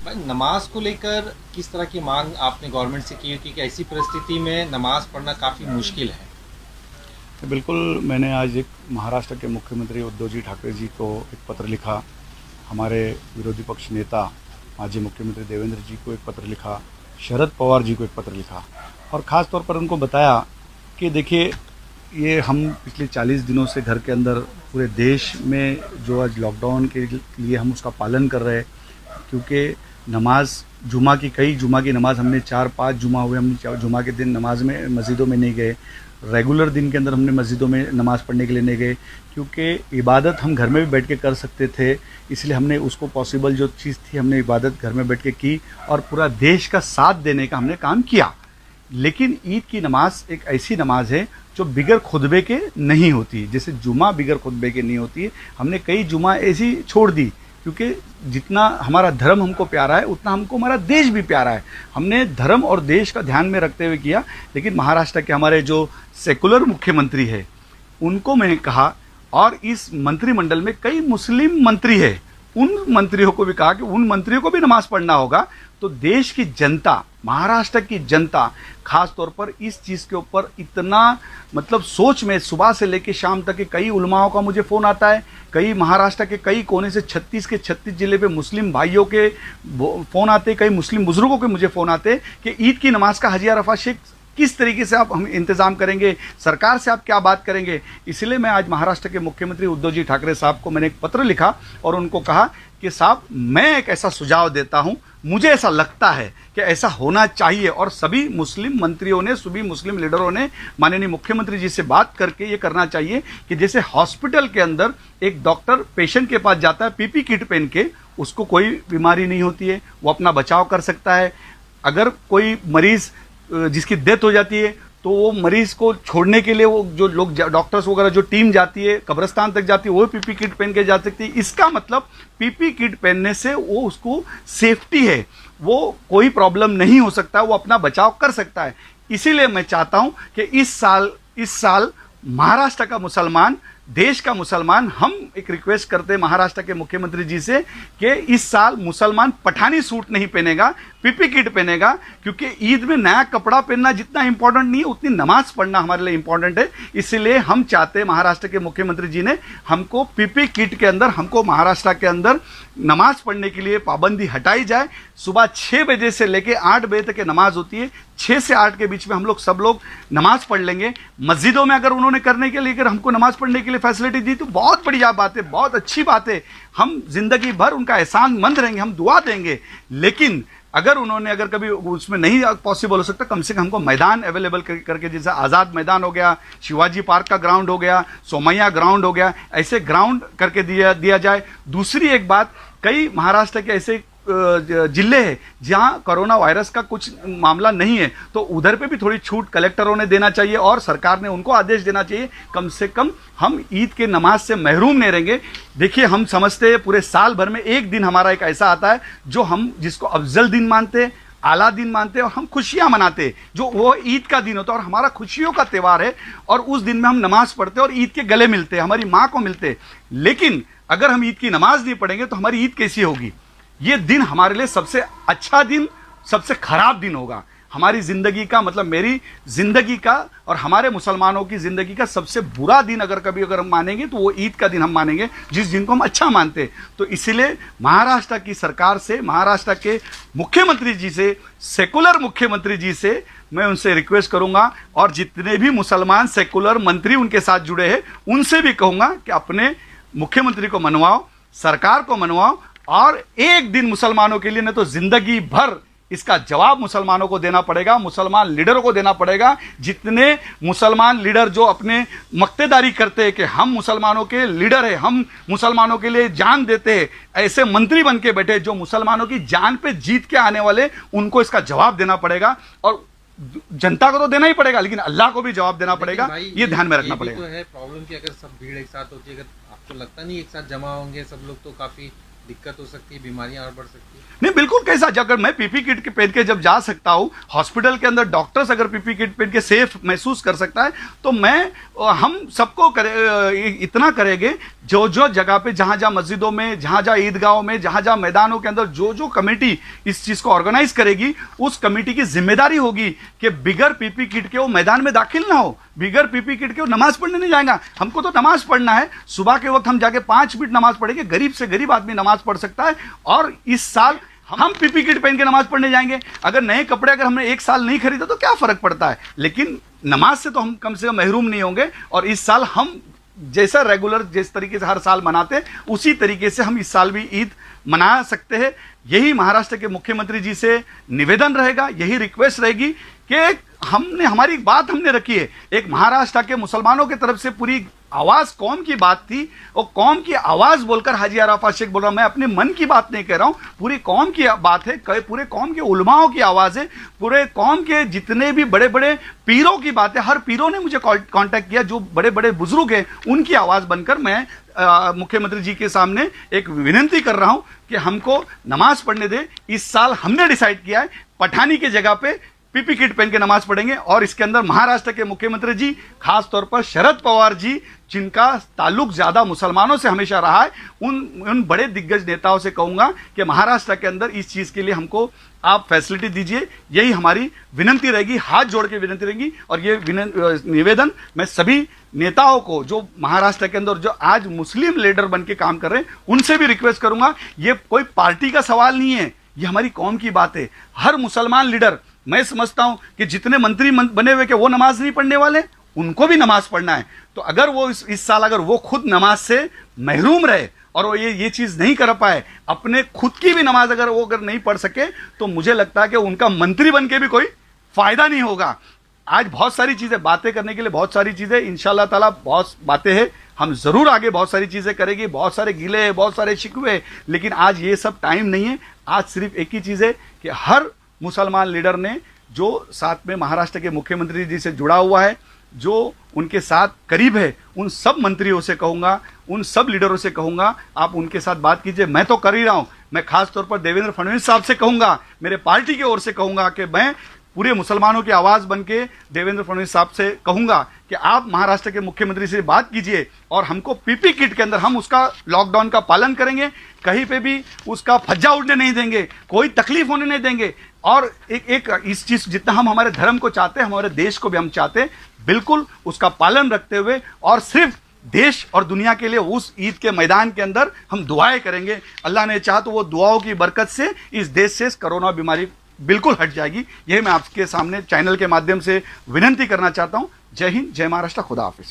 भाई नमाज को लेकर किस तरह की मांग आपने गवर्नमेंट से की है, क्योंकि ऐसी परिस्थिति में नमाज पढ़ना काफ़ी मुश्किल है। बिल्कुल, मैंने आज एक महाराष्ट्र के मुख्यमंत्री उद्धव जी ठाकरे जी को एक पत्र लिखा, हमारे विरोधी पक्ष नेता माजी मुख्यमंत्री देवेंद्र जी को एक पत्र लिखा, शरद पवार जी को एक पत्र लिखा और ख़ास तौर पर उनको बताया कि देखिए, ये हम पिछले 40 दिनों से घर के अंदर पूरे देश में जो आज लॉकडाउन के लिए हम उसका पालन कर रहे हैं, क्योंकि नमाज जुमा की नमाज़ हमने 4-5 जुमा हुए, हम जुमा के दिन नमाज में मस्जिदों में नहीं गए, रेगुलर दिन के अंदर हमने मस्जिदों में नमाज़ पढ़ने के लिए नहीं गए, क्योंकि इबादत हम घर में भी बैठ के कर सकते थे, इसलिए हमने उसको पॉसिबल जो चीज़ थी हमने इबादत घर में बैठ के की और पूरा देश का साथ देने का हमने काम किया। लेकिन ईद की नमाज एक ऐसी नमाज है जो बिगर खुतबे के नहीं होती, जैसे जुमा बिगर खुतबे के नहीं होती है। हमने कई जुमा ऐसी छोड़ दी, क्योंकि जितना हमारा धर्म हमको प्यारा है उतना हमको हमारा देश भी प्यारा है। हमने धर्म और देश का ध्यान में रखते हुए किया। लेकिन महाराष्ट्र के हमारे जो सेकुलर मुख्यमंत्री है उनको मैंने कहा, और इस मंत्रिमंडल में कई मुस्लिम मंत्री है, उन मंत्रियों को भी कहा कि उन मंत्रियों को भी नमाज पढ़ना होगा। तो देश की जनता, महाराष्ट्र की जनता खास तौर पर इस चीज़ के ऊपर इतना मतलब सोच में सुबह से लेकर शाम तक के कई उलमाओं का मुझे फ़ोन आता है, कई महाराष्ट्र के कई कोने से 36 के 36 जिले पे मुस्लिम भाइयों के फ़ोन आते, कई मुस्लिम बुजुर्गों के मुझे फ़ोन आते कि ईद की नमाज का हजिया रफ़ा शेख किस तरीके से आप हम इंतज़ाम करेंगे, सरकार से आप क्या बात करेंगे। इसलिए मैं आज महाराष्ट्र के मुख्यमंत्री उद्धव जी ठाकरे साहब को मैंने एक पत्र लिखा और उनको कहा कि साहब, मैं एक ऐसा सुझाव देता हूं, मुझे ऐसा लगता है कि ऐसा होना चाहिए, और सभी मुस्लिम मंत्रियों ने, सभी मुस्लिम लीडरों ने माननीय मुख्यमंत्री जी से बात करके ये करना चाहिए कि जैसे हॉस्पिटल के अंदर एक डॉक्टर पेशेंट के पास जाता है पीपी किट पहन के, उसको कोई बीमारी नहीं होती है, वो अपना बचाव कर सकता है। अगर कोई मरीज़ जिसकी डेथ हो जाती है तो वो मरीज को छोड़ने के लिए वो जो लोग डॉक्टर्स वगैरह जो टीम जाती है कब्रिस्तान तक जाती है, वो पीपी किट पहन के जा सकती है। इसका मतलब पीपी किट पहनने से वो उसको सेफ्टी है, वो कोई प्रॉब्लम नहीं हो सकता, वो अपना बचाव कर सकता है। इसीलिए मैं चाहता हूं कि इस साल महाराष्ट्र का मुसलमान, देश का मुसलमान, हम एक रिक्वेस्ट करते हैं महाराष्ट्र के मुख्यमंत्री जी से कि इस साल मुसलमान पठानी सूट नहीं पहनेगा, पीपी किट पहनेगा, क्योंकि ईद में नया कपड़ा पहनना जितना इंपॉर्टेंट नहीं है उतनी नमाज पढ़ना हमारे लिए इंपॉर्टेंट है। इसलिए हम चाहते हैं, महाराष्ट्र के मुख्यमंत्री जी ने हमको पीपी किट के अंदर, हमको महाराष्ट्र के अंदर नमाज पढ़ने के लिए पाबंदी हटाई जाए। सुबह 6 बजे से लेकर 8 बजे तक नमाज होती है, 6 से 8 के बीच में हम लोग सब लोग नमाज पढ़ लेंगे। मस्जिदों में अगर उन्होंने करने के लिए, अगर हमको नमाज पढ़ने के लिए फैसिलिटी दी तो बहुत बढ़िया बात है, बहुत अच्छी बात है, हम जिंदगी भर उनका एहसान मंद रहेंगे, हम दुआ देंगे। लेकिन अगर कभी उसमें नहीं पॉसिबल हो सकता, कम से कम हमको मैदान अवेलेबल करके, जैसे आज़ाद मैदान हो गया, शिवाजी पार्क का ग्राउंड हो गया, सोमैया ग्राउंड हो गया, ऐसे ग्राउंड करके दिया जाए। दूसरी एक बात, कई महाराष्ट्र के ऐसे जिले हैं जहां कोरोना वायरस का कुछ मामला नहीं है, तो उधर पे भी थोड़ी छूट कलेक्टरों ने देना चाहिए और सरकार ने उनको आदेश देना चाहिए। कम से कम हम ईद के नमाज से महरूम नहीं रहेंगे। देखिए, हम समझते हैं पूरे साल भर में एक दिन हमारा एक ऐसा आता है जो हम जिसको अफजल दिन मानते हैं, आला दिन मानते हैं, और हम खुशियां मनाते हैं, जो वो ईद का दिन होता है और हमारा खुशियों का त्यौहार है। और उस दिन में हम नमाज पढ़ते हैं और ईद के गले मिलते हैं, हमारी माँ को मिलते हैं। लेकिन अगर हम ईद की नमाज नहीं पढ़ेंगे तो हमारी ईद कैसी होगी। ये दिन हमारे लिए सबसे अच्छा दिन, सबसे खराब दिन होगा। हमारी जिंदगी का, मतलब मेरी जिंदगी का और हमारे मुसलमानों की जिंदगी का सबसे बुरा दिन अगर हम मानेंगे तो वो ईद का दिन हम मानेंगे, जिस दिन को हम अच्छा मानते हैं। तो इसीलिए महाराष्ट्र की सरकार से, महाराष्ट्र के मुख्यमंत्री जी से, सेकुलर मुख्यमंत्री जी से मैं उनसे रिक्वेस्ट करूंगा, और जितने भी मुसलमान सेकुलर मंत्री उनके साथ जुड़े हैं उनसे भी कहूंगा कि अपने मुख्यमंत्री को मनवाओ, सरकार को मनवाओ, और एक दिन मुसलमानों के लिए, नहीं तो जिंदगी भर इसका जवाब मुसलमानों को देना पड़ेगा, मुसलमान लीडरों को देना पड़ेगा। जितने मुसलमान लीडर जो अपने मक्तेदारी करते हैं कि हम मुसलमानों के लीडर हैं, हम मुसलमानों के लिए जान देते हैं, ऐसे मंत्री बन के बैठे जो मुसलमानों की जान पे जीत के आने वाले, उनको इसका जवाब देना पड़ेगा। और जनता को तो देना ही पड़ेगा, लेकिन अल्लाह को भी जवाब देना पड़ेगा, ये ध्यान में रखना पड़ेगा। तो है प्रॉब्लम कि अगर सब भीड़ एक साथ होती है, अगर आपको लगता नहीं एक साथ जमा होंगे सब लोग तो काफी दिक्कत हो सकती है, बीमारियां और बढ़ सकती है। नहीं, बिल्कुल, कैसा, अगर मैं पीपी किट पहन के जब जा सकता हूँ हॉस्पिटल के अंदर, डॉक्टर्स अगर पीपी किट पहन के सेफ महसूस कर सकता है, तो हम सबको इतना करेंगे जो जो जगह पे, जहां जहां मस्जिदों में, जहां जहां ईदगाहों में, जहां जहां मैदानों के अंदर जो जो कमेटी इस चीज को ऑर्गेनाइज करेगी, उस कमेटी की जिम्मेदारी होगी कि बिगर पीपी किट के वो मैदान में दाखिल ना हो, बिगर पीपी किट के वो नमाज पढ़ने नहीं जाएगा। हमको तो नमाज पढ़ना है, सुबह के वक्त हम जाके 5 मिनट नमाज पढ़ेंगे, गरीब से गरीब आदमी नमाज पढ़ सकता है। और इस साल हम पीपी किट पहन के नमाज पढ़ने जाएंगे। अगर नए कपड़े अगर हमने 1 साल नहीं खरीदा तो क्या फर्क पड़ता है, लेकिन नमाज से तो हम कम से कम महरूम नहीं होंगे। और इस साल हम जैसा रेगुलर जिस तरीके से हर साल मनाते उसी तरीके से हम इस साल भी ईद मना सकते हैं। यही महाराष्ट्र के मुख्यमंत्री जी से निवेदन रहेगा, यही रिक्वेस्ट रहेगी कि हमारी बात हमने रखी है। एक महाराष्ट्र के मुसलमानों की तरफ से पूरी आवाज कौम की बात थी, और कौम की आवाज बोलकर हाजी अराफात शेख बोल रहा हूं। मैं अपने मन की बात नहीं कह रहा हूं, पूरी कौम की बात है, पूरे कौम के उलमाओं की आवाज है, पूरे कौम के जितने भी बड़े बड़े पीरों की बात है। हर पीरों ने मुझे कांटेक्ट किया, जो बड़े बड़े बुजुर्ग हैं उनकी आवाज बनकर मैं मुख्यमंत्री जी के सामने एक विनती कर रहा हूं कि हमको नमाज पढ़ने दे। इस साल हमने डिसाइड किया है पठानी की जगह पे पीपी किट पहन के नमाज पढ़ेंगे। और इसके अंदर महाराष्ट्र के मुख्यमंत्री जी, खास तौर पर शरद पवार जी, जिनका ताल्लुक ज्यादा मुसलमानों से हमेशा रहा है, उन बड़े दिग्गज नेताओं से कहूंगा कि महाराष्ट्र के अंदर इस चीज के लिए हमको आप फैसिलिटी दीजिए। यही हमारी विनती रहेगी, हाथ जोड़ के विनती रहेगी। और ये निवेदन मैं सभी नेताओं को जो महाराष्ट्र के अंदर जो आज मुस्लिम लीडर बन के काम कर रहे हैं उनसे भी रिक्वेस्ट करूंगा। ये कोई पार्टी का सवाल नहीं है, ये हमारी कौम की बात है। हर मुसलमान लीडर, मैं समझता हूं कि जितने मंत्री बने हुए कि वो नमाज नहीं पढ़ने वाले, उनको भी नमाज पढ़ना है। तो अगर वो इस साल अगर वो खुद नमाज से महरूम रहे और वो ये चीज नहीं कर पाए, अपने खुद की भी नमाज अगर वो नहीं पढ़ सके, तो मुझे लगता है कि उनका मंत्री बन के भी कोई फायदा नहीं होगा। आज बहुत सारी चीजें बातें करने के लिए, बहुत सारी चीजें इंशाल्लाह ताला बहुत बातें हैं, हम जरूर आगे बहुत सारी चीजें करेंगे, बहुत सारे गिले हैं, बहुत सारे शिकवे, लेकिन आज ये सब टाइम नहीं है। आज सिर्फ एक ही चीज है कि हर मुसलमान लीडर ने जो साथ में महाराष्ट्र के मुख्यमंत्री जी से जुड़ा हुआ है, जो उनके साथ करीब है, उन सब मंत्रियों से कहूंगा, उन सब लीडरों से कहूंगा, आप उनके साथ बात कीजिए। मैं तो कर ही रहा हूं, मैं खास तौर पर देवेंद्र फडणवीस साहब से कहूंगा, मेरे पार्टी की ओर से कहूंगा कि मैं पूरे मुसलमानों की आवाज बन के देवेंद्र फडणवीस साहब से कहूंगा कि आप महाराष्ट्र के मुख्यमंत्री से बात कीजिए और हमको पीपी किट के अंदर हम उसका लॉकडाउन का पालन करेंगे, कहीं पे भी उसका फज्जा उड़ने नहीं देंगे, कोई तकलीफ होने नहीं देंगे। और एक इस चीज जितना हम हमारे धर्म को चाहते हैं, हमारे देश को भी हम चाहते हैं, बिल्कुल उसका पालन रखते हुए और सिर्फ देश और दुनिया के लिए उस ईद के मैदान के अंदर हम दुआएं करेंगे। अल्लाह ने चाहा तो वो दुआओं की बरकत से इस देश से कोरोना बीमारी बिल्कुल हट जाएगी। यह मैं आपके सामने चैनल के माध्यम से विनती करना चाहता हूं। जय हिंद, जय महाराष्ट्र, खुदा हाफिज।